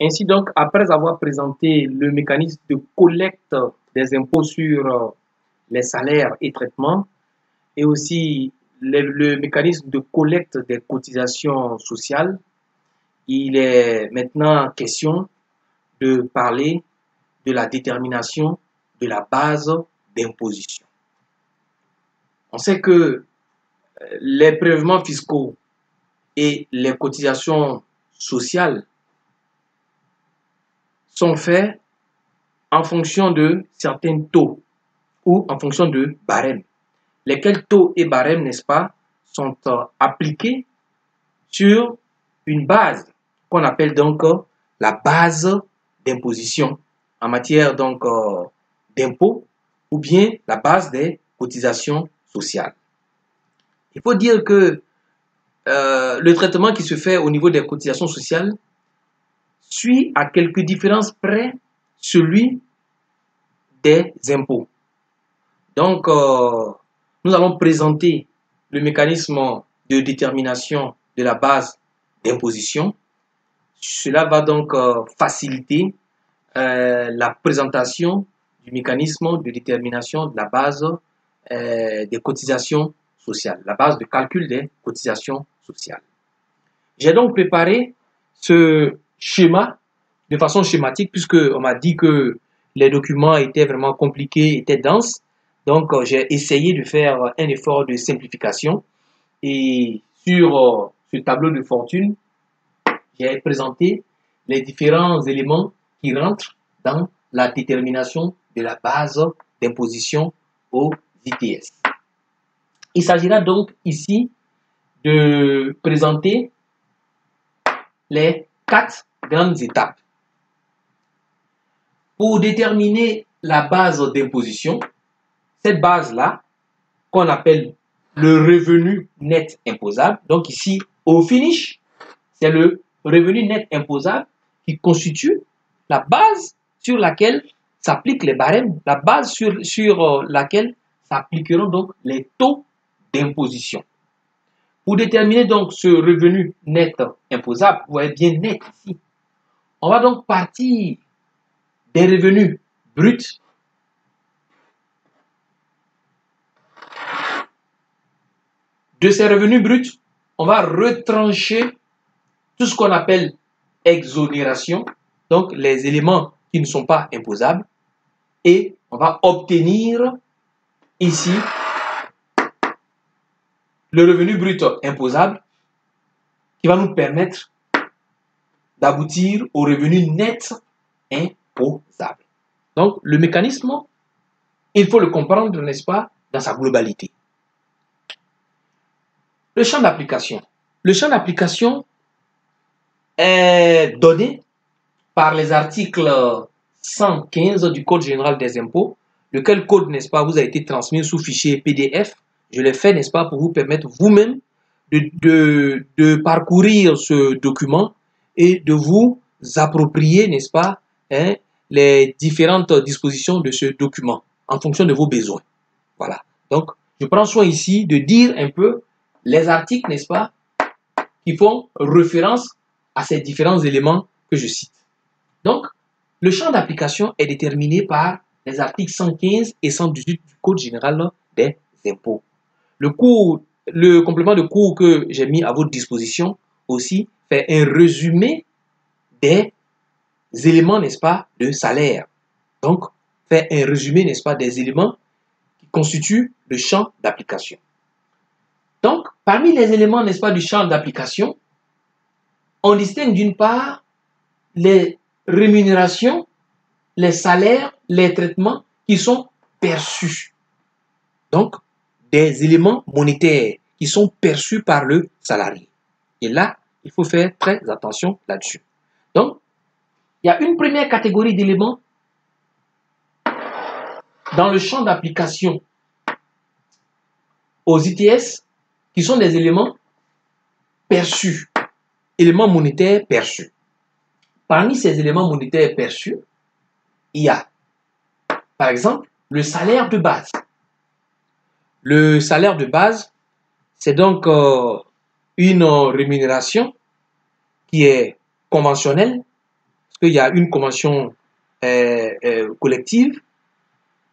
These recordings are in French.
Ainsi donc, après avoir présenté le mécanisme de collecte des impôts sur les salaires et traitements, et aussi le mécanisme de collecte des cotisations sociales, il est maintenant question de parler de la détermination de la base d'imposition. On sait que les prélèvements fiscaux et les cotisations sociales sont faits en fonction de certains taux ou en fonction de barèmes. Lesquels taux et barèmes, n'est-ce pas, sont appliqués sur une base qu'on appelle donc la base d'imposition en matière donc d'impôts ou bien la base des cotisations sociales. Il faut dire que le traitement qui se fait au niveau des cotisations sociales suit à quelques différences près celui des impôts. Donc, nous allons présenter le mécanisme de détermination de la base d'imposition. Cela va donc faciliter la présentation du mécanisme de détermination de la base des cotisations sociales, la base de calcul des cotisations sociales. J'ai donc préparé ce schéma de façon schématique puisqu'on m'a dit que les documents étaient vraiment compliqués, étaient denses. Donc, j'ai essayé de faire un effort de simplification et sur ce tableau de fortune, j'ai présenté les différents éléments qui rentrent dans la détermination de la base d'imposition aux ITS. Il s'agira donc ici de présenter les 4 grandes étapes. Pour déterminer la base d'imposition, cette base-là, qu'on appelle le revenu net imposable, donc ici, au finish, c'est le revenu net imposable qui constitue la base sur laquelle s'appliquent les barèmes, la base sur laquelle s'appliqueront donc les taux d'imposition. Pour déterminer donc ce revenu net imposable, vous voyez bien net ici, on va donc partir des revenus bruts de ces revenus bruts, on va retrancher tout ce qu'on appelle exonération, donc les éléments qui ne sont pas imposables, et on va obtenir ici le revenu brut imposable qui va nous permettre d'aboutir au revenu net imposable. Donc le mécanisme, il faut le comprendre, n'est-ce pas, dans sa globalité. Le champ d'application. Le champ d'application est donné par les articles 115 du Code général des impôts, lequel code, n'est-ce pas, vous a été transmis sous fichier PDF. Je l'ai fait, n'est-ce pas, pour vous permettre vous-même de parcourir ce document et de vous approprier, n'est-ce pas, les différentes dispositions de ce document en fonction de vos besoins. Voilà. Donc, je prends soin ici de dire un peu les articles, n'est-ce pas, qui font référence à ces différents éléments que je cite. Donc, le champ d'application est déterminé par les articles 115 et 118 du Code général des impôts. Le complément de cours que j'ai mis à votre disposition aussi fait un résumé des éléments, n'est-ce pas, de salaire. Donc, fait un résumé, n'est-ce pas, des éléments qui constituent le champ d'application. Donc, parmi les éléments, n'est-ce pas, du champ d'application, on distingue d'une part les rémunérations, les salaires, les traitements qui sont perçus. Donc, des éléments monétaires qui sont perçus par le salarié. Et là, il faut faire très attention là-dessus. Donc, il y a une première catégorie d'éléments dans le champ d'application aux ITS qui sont des éléments perçus, éléments monétaires perçus. Parmi ces éléments monétaires perçus, il y a, par exemple, le salaire de base. Le salaire de base, c'est donc une rémunération qui est conventionnelle, parce qu'il y a une convention collective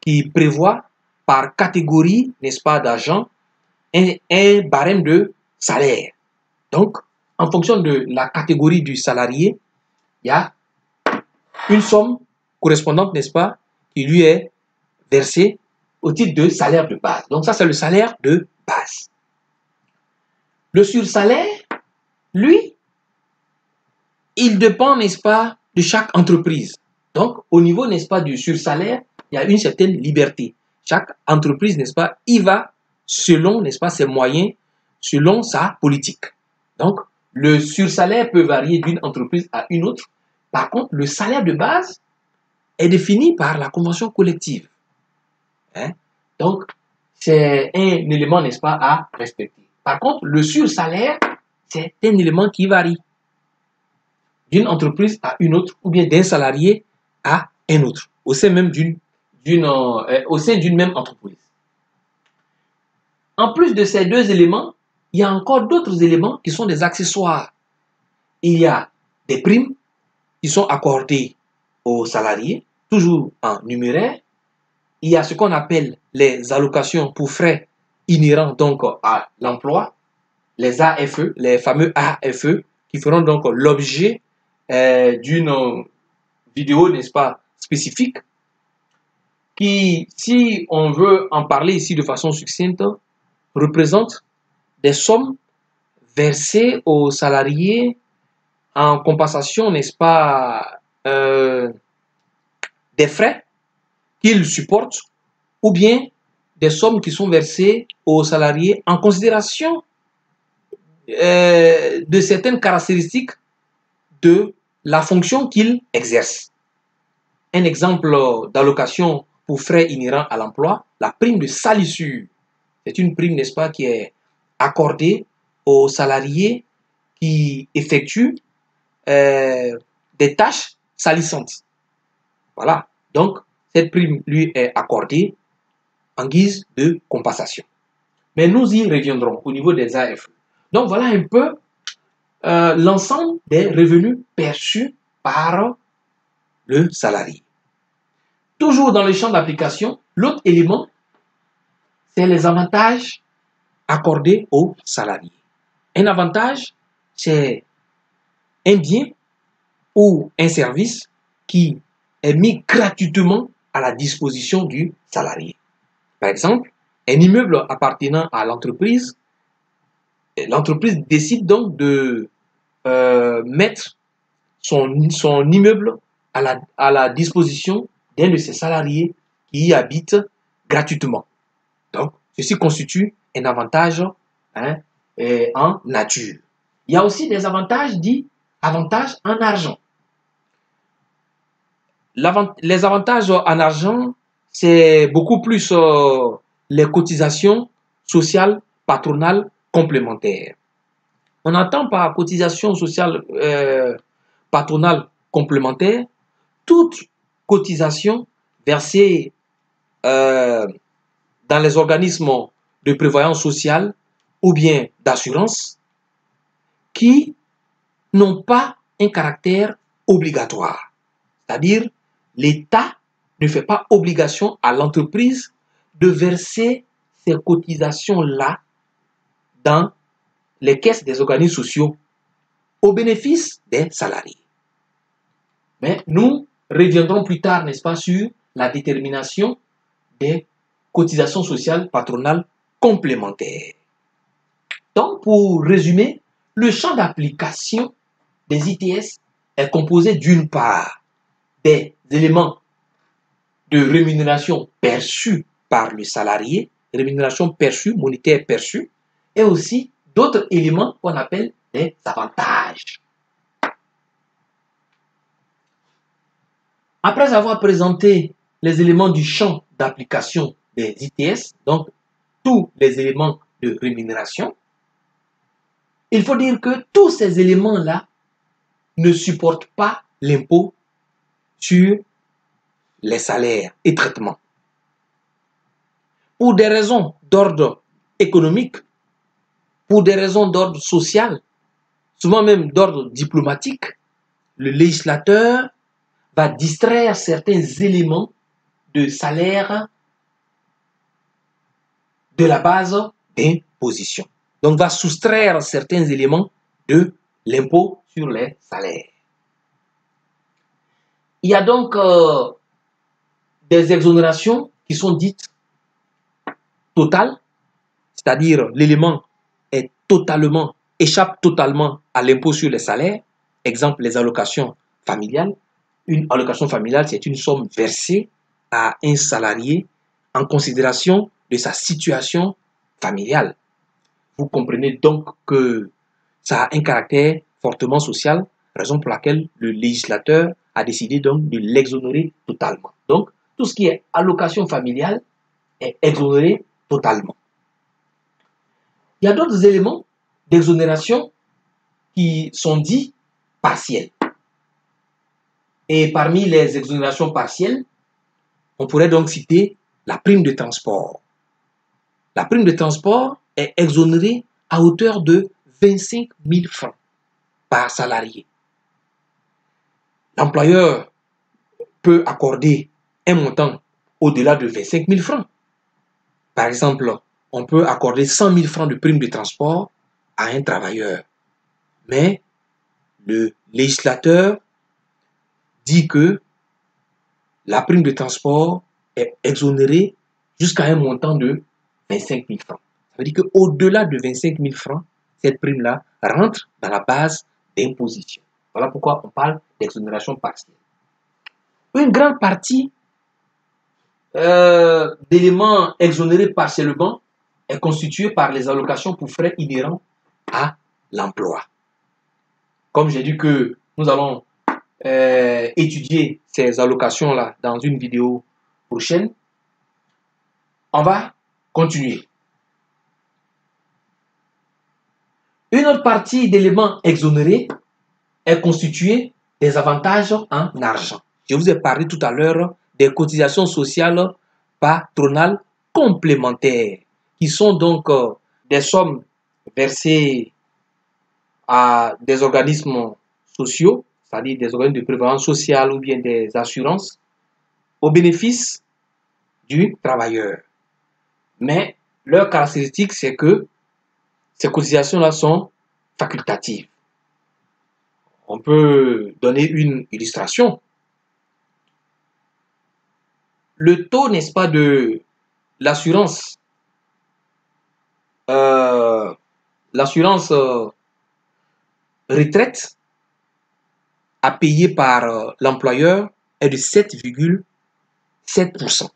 qui prévoit par catégorie, n'est-ce pas, d'agents, un barème de salaire. Donc, en fonction de la catégorie du salarié, il y a une somme correspondante, n'est-ce pas, qui lui est versée au titre de salaire de base. Donc ça, c'est le salaire de base. Le sursalaire, lui, il dépend, n'est-ce pas, de chaque entreprise. Donc, au niveau, n'est-ce pas, du sursalaire, il y a une certaine liberté. Chaque entreprise, n'est-ce pas, y va selon, n'est-ce pas, ses moyens, selon sa politique. Donc, le sursalaire peut varier d'une entreprise à une autre. Par contre, le salaire de base est défini par la convention collective. Hein? Donc, c'est un élément, n'est-ce pas, à respecter. Par contre, le sursalaire, c'est un élément qui varie d'une entreprise à une autre ou bien d'un salarié à un autre au sein même d'une même entreprise. En plus de ces deux éléments, il y a encore d'autres éléments qui sont des accessoires. Il y a des primes qui sont accordées aux salariés, toujours en numéraire. Il y a ce qu'on appelle les allocations pour frais inhérents donc à l'emploi, les AFE, les fameux AFE, qui feront donc l'objet d'une vidéo, n'est-ce pas, spécifique, qui, si on veut en parler ici de façon succincte, représente des sommes versées aux salariés en compensation, n'est-ce pas, des frais qu'ils supportent ou bien des sommes qui sont versées aux salariés en considération de certaines caractéristiques de la fonction qu'ils exercent. Un exemple d'allocation pour frais inhérents à l'emploi, la prime de salissure. C'est une prime, n'est-ce pas, qui est accordée aux salariés qui effectuent des tâches salissantes. Voilà. Donc, cette prime lui est accordée en guise de compensation. Mais nous y reviendrons au niveau des AFE. Donc, voilà un peu l'ensemble des revenus perçus par le salarié. Toujours dans le champ d'application, l'autre élément, c'est les avantages accordés aux salariés. Un avantage, c'est un bien ou un service qui est mis gratuitement à la disposition du salarié. Par exemple, un immeuble appartenant à l'entreprise décide donc de mettre son immeuble à la disposition d'un de ses salariés qui y habite gratuitement. Donc, ceci constitue un avantage en nature. Il y a aussi des avantages dits avantages en argent. Les avantages en argent, c'est beaucoup plus les cotisations sociales patronales complémentaires. On entend par cotisation sociale patronale complémentaire toute cotisation versée dans les organismes de prévoyance sociale ou bien d'assurance qui n'ont pas un caractère obligatoire. C'est-à-dire, l'État ne fait pas obligation à l'entreprise de verser ces cotisations-là dans les caisses des organismes sociaux au bénéfice des salariés. Mais nous reviendrons plus tard, n'est-ce pas, sur la détermination des cotisations sociales patronales complémentaires. Donc, pour résumer, le champ d'application des ITS est composé d'une part des éléments de rémunération perçus par le salarié, rémunération perçue, monétaire perçue, et aussi d'autres éléments qu'on appelle des avantages. Après avoir présenté les éléments du champ d'application des ITS, donc tous les éléments de rémunération, il faut dire que tous ces éléments-là ne supportent pas l'impôt sur les salaires et traitements. Pour des raisons d'ordre économique, pour des raisons d'ordre social, souvent même d'ordre diplomatique, le législateur va distraire certains éléments de salaire de la base d'imposition. Donc, va soustraire certains éléments de l'impôt sur les salaires. Il y a donc des exonérations qui sont dites totales, c'est-à-dire l'élément est totalement, échappe totalement à l'impôt sur les salaires. Exemple, les allocations familiales. Une allocation familiale, c'est une somme versée à un salarié en considération de sa situation familiale. Vous comprenez donc que ça a un caractère fortement social, raison pour laquelle le législateur a décidé donc de l'exonérer totalement. Donc, tout ce qui est allocation familiale est exonéré totalement. Il y a d'autres éléments d'exonération qui sont dits partiels. Et parmi les exonérations partielles, on pourrait donc citer la prime de transport. La prime de transport est exonérée à hauteur de 25 000 francs par salarié. L'employeur peut accorder un montant au-delà de 25 000 francs. Par exemple, on peut accorder 100 000 francs de prime de transport à un travailleur. Mais le législateur dit que la prime de transport est exonérée jusqu'à un montant de 25 000 francs. Ça veut dire qu'au-delà de 25 000 francs, cette prime-là rentre dans la base d'imposition. Voilà pourquoi on parle d'exonération partielle. Une grande partie d'éléments exonérés partiellement est constituée par les allocations pour frais inhérents à l'emploi. Comme j'ai dit que nous allons étudier ces allocations-là dans une vidéo prochaine, on va continuer. Une autre partie d'éléments exonérés est constituée des avantages en argent. Je vous ai parlé tout à l'heure des cotisations sociales patronales complémentaires, qui sont donc des sommes versées à des organismes sociaux, c'est-à-dire des organismes de prévoyance sociale ou bien des assurances, au bénéfice du travailleur. Mais leur caractéristique, c'est que ces cotisations-là sont facultatives. On peut donner une illustration. Le taux, n'est-ce pas, de l'assurance retraite à payer par l'employeur est de 7,7%.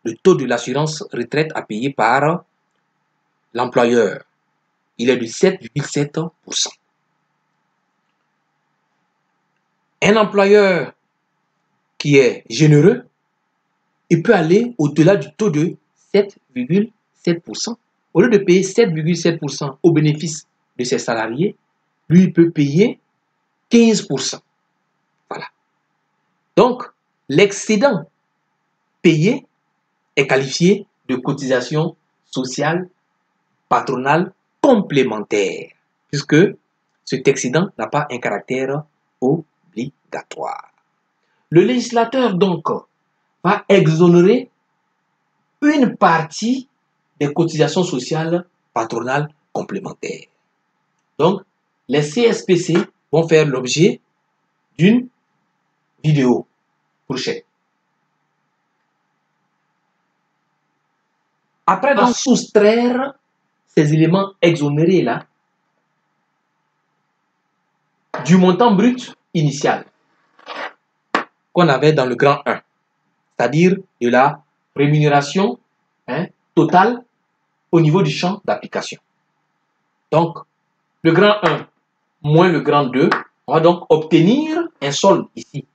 Le taux de l'assurance retraite à payer par l'employeur, il est de 7,7%. Un employeur qui est généreux, il peut aller au-delà du taux de 7,7%. Au lieu de payer 7,7% au bénéfice de ses salariés, lui, il peut payer 15%. Voilà. Donc, l'excédent payé est qualifié de cotisation sociale patronale complémentaire, puisque cet excédent n'a pas un caractère obligatoire. Le législateur, donc, va exonérer une partie des cotisations sociales patronales complémentaires. Donc, les CSPC vont faire l'objet d'une vidéo prochaine. Après, donc, soustraire ces éléments exonérés-là du montant brut initial qu'on avait dans le grand 1, c'est-à-dire de la rémunération totale au niveau du champ d'application. Donc, le grand 1 moins le grand 2, on va donc obtenir un solde ici,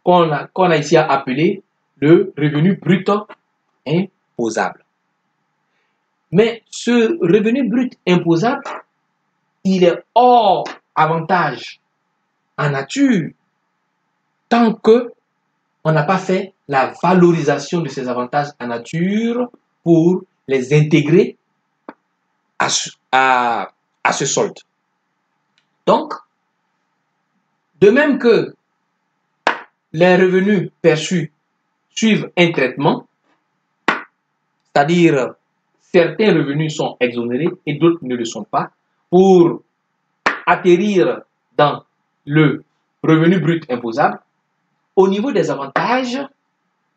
qu'on a ici à appeler le revenu brut imposable. Mais ce revenu brut imposable, il est hors avantage en nature tant que on n'a pas fait la valorisation de ces avantages en nature pour les intégrer à ce solde. Donc, de même que les revenus perçus suivent un traitement, c'est-à-dire certains revenus sont exonérés et d'autres ne le sont pas, pour atterrir dans le revenu brut imposable. Au niveau des avantages,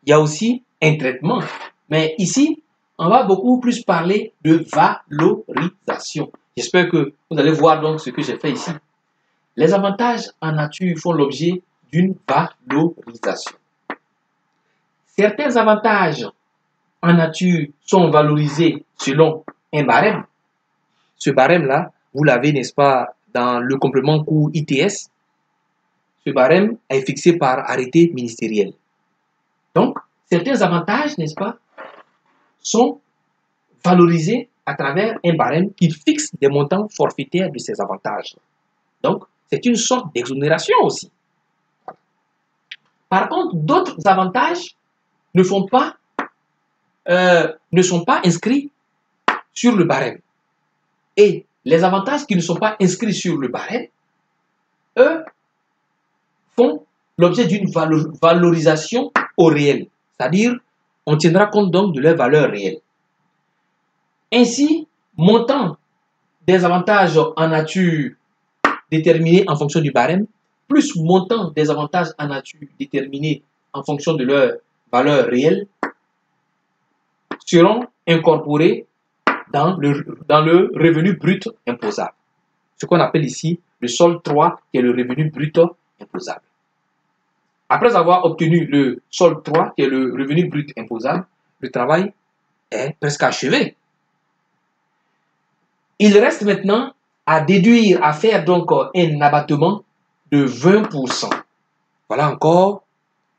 il y a aussi un traitement. Mais ici, on va beaucoup plus parler de valorisation. J'espère que vous allez voir donc ce que j'ai fait ici. Les avantages en nature font l'objet d'une valorisation. Certains avantages en nature sont valorisés selon un barème. Ce barème-là, vous l'avez, n'est-ce pas, dans le complément coût ITS. Ce barème est fixé par arrêté ministériel. Donc, certains avantages, n'est-ce pas, sont valorisés à travers un barème qui fixe des montants forfaitaires de ces avantages. Donc, c'est une sorte d'exonération aussi. Par contre, d'autres avantages ne sont pas inscrits sur le barème. Et les avantages qui ne sont pas inscrits sur le barème, eux, font l'objet d'une valorisation au réel. C'est-à-dire, on tiendra compte donc de leur valeur réelle. Ainsi, montant des avantages en nature déterminés en fonction du barème, plus montant des avantages en nature déterminés en fonction de leur valeur réelle, seront incorporés dans le revenu brut imposable. Ce qu'on appelle ici le solde 3, qui est le revenu brut imposable. Après avoir obtenu le solde 3, qui est le revenu brut imposable, le travail est presque achevé. Il reste maintenant à déduire, à faire donc un abattement de 20%. Voilà encore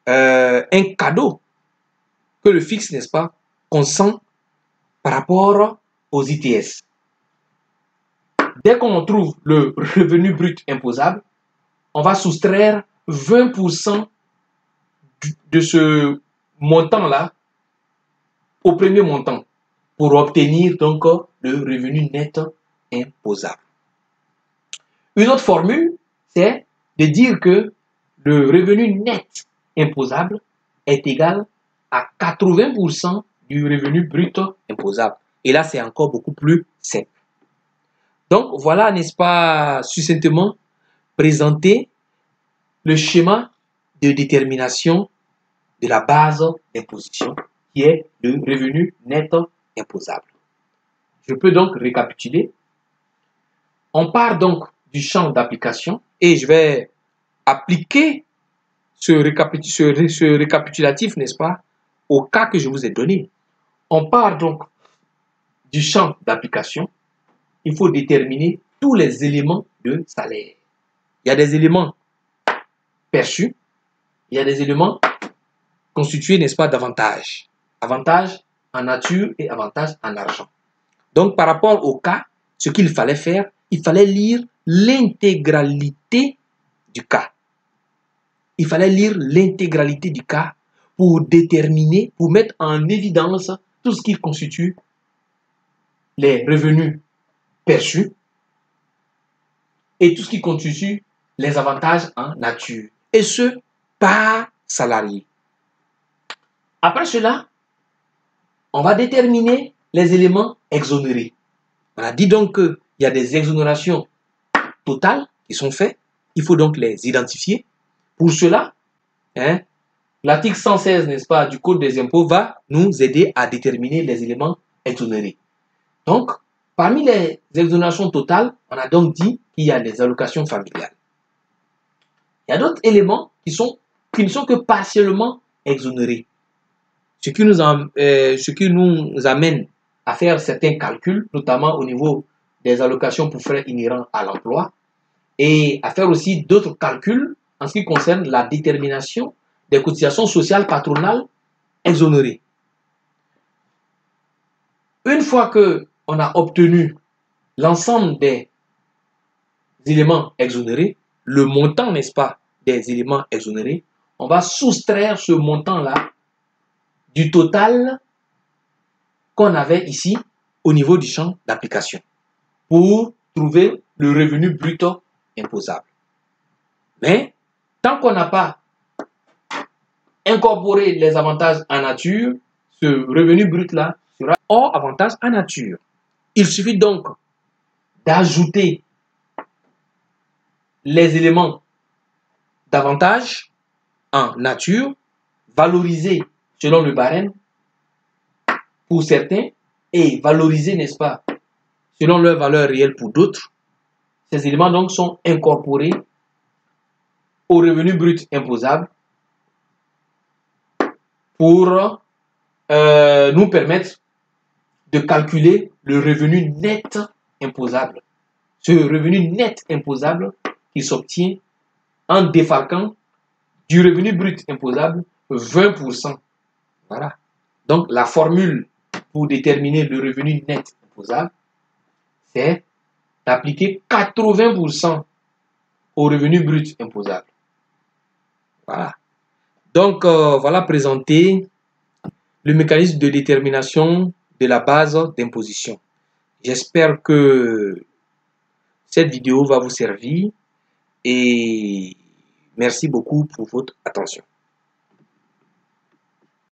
un cadeau que le fixe, n'est-ce pas, consent par rapport aux ITS. Dès qu'on trouve le revenu brut imposable, on va soustraire 20% de ce montant-là au premier montant pour obtenir donc le revenu net imposable. Une autre formule, c'est de dire que le revenu net imposable est égal à 80% du revenu brut imposable. Et là, c'est encore beaucoup plus simple. Donc, voilà, n'est-ce pas, succinctement présenter le schéma de détermination de la base d'imposition qui est le revenu net imposable. Je peux donc récapituler. On part donc du champ d'application et je vais appliquer ce récapitulatif, n'est-ce pas, au cas que je vous ai donné. On part donc du champ d'application. Il faut déterminer tous les éléments de salaire. Il y a des éléments perçus, il y a des éléments constitués, n'est-ce pas, d'avantages. Avantages en nature et avantages en argent. Donc, par rapport au cas, ce qu'il fallait faire, il fallait lire l'intégralité du cas. Il fallait lire l'intégralité du cas pour déterminer, pour mettre en évidence tout ce qui constitue les revenus perçus et tout ce qui constitue les avantages en nature. Et ce, par salarié. Après cela, on va déterminer les éléments exonérés. On a dit donc qu'il y a des exonérations totales qui sont faites. Il faut donc les identifier. Pour cela, l'article 116, n'est-ce pas, du Code des impôts va nous aider à déterminer les éléments exonérés. Donc, parmi les exonérations totales, on a donc dit qu'il y a les allocations familiales. Il y a d'autres éléments qui ne sont que partiellement exonérés. Ce qui nous amène à faire certains calculs, notamment au niveau des allocations pour frais inhérents à l'emploi, et à faire aussi d'autres calculs en ce qui concerne la détermination des cotisations sociales patronales exonérées. Une fois qu'on a obtenu l'ensemble des éléments exonérés, le montant, n'est-ce pas, des éléments exonérés, on va soustraire ce montant-là du total qu'on avait ici au niveau du champ d'application pour trouver le revenu brut imposable. Mais tant qu'on n'a pas incorporer les avantages en nature, ce revenu brut-là sera hors avantage en nature. Il suffit donc d'ajouter les éléments d'avantage en nature, valorisés selon le barème pour certains et valorisés, n'est-ce pas, selon leur valeur réelle pour d'autres. Ces éléments donc sont incorporés au revenu brut imposable pour nous permettre de calculer le revenu net imposable. Ce revenu net imposable qui s'obtient en défalquant du revenu brut imposable 20%. Voilà. Donc la formule pour déterminer le revenu net imposable, c'est d'appliquer 80% au revenu brut imposable. Voilà. Donc voilà présenté le mécanisme de détermination de la base d'imposition. J'espère que cette vidéo va vous servir et merci beaucoup pour votre attention.